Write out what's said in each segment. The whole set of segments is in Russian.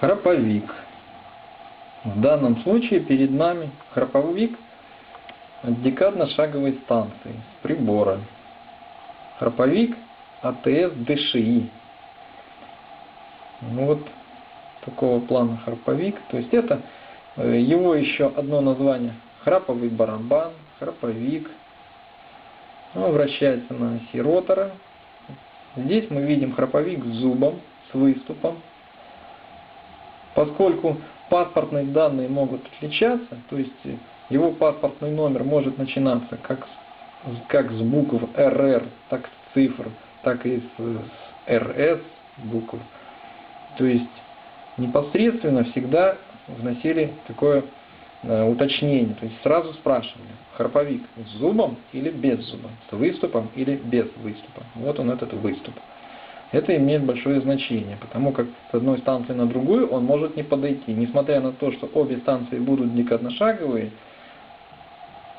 Храповик. В данном случае перед нами храповик от декадно-шаговой станции с прибора. Храповик АТС ДШИ. Ну вот такого плана храповик. То есть это его еще одно название храповый барабан, храповик. Он вращается на оси ротора. Здесь мы видим храповик с зубом, с выступом. Поскольку паспортные данные могут отличаться, то есть его паспортный номер может начинаться как с букв РР, так с цифр, так и с РС букв. То есть непосредственно всегда вносили такое уточнение, то есть сразу спрашивали, храповик с зубом или без зуба, с выступом или без выступа. Вот он, этот выступ. Это имеет большое значение, потому как с одной станции на другую он может не подойти. Несмотря на то, что обе станции будут декадно-шаговые,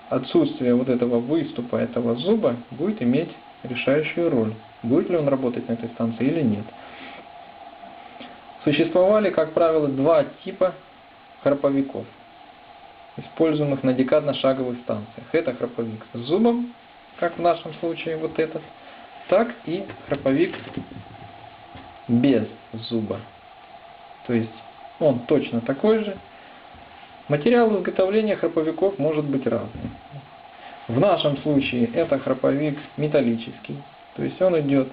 отсутствие вот этого выступа, этого зуба будет иметь решающую роль. Будет ли он работать на этой станции или нет. Существовали, как правило, два типа храповиков, используемых на декадно-шаговых станциях. Это храповик с зубом, как в нашем случае вот этот, так и храповик без зуба. То есть он точно такой же. Материал изготовления храповиков может быть разным. В нашем случае это храповик металлический, то есть он идет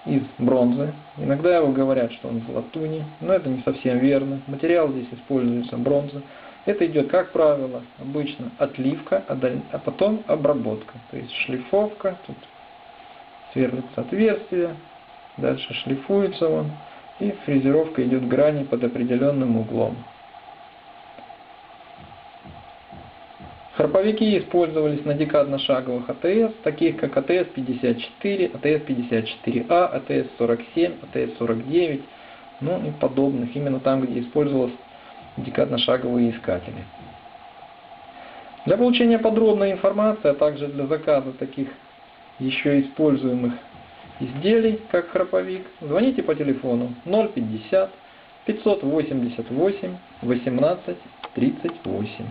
из бронзы. Иногда его говорят, что он из латуни, но это не совсем верно. Материал здесь используется бронза. Это идет, как правило, обычно отливка, а потом обработка. То есть шлифовка, тут сверлится отверстие, дальше шлифуется он, и фрезеровка идет грани под определенным углом. Храповики использовались на декадно-шаговых АТС, таких как АТС-54, АТС-54А, АТС-47, АТС-49, ну и подобных, именно там, где использовались декадно-шаговые искатели. Для получения подробной информации, а также для заказа таких еще используемых изделий, как храповик, звоните по телефону 050 588 18 38.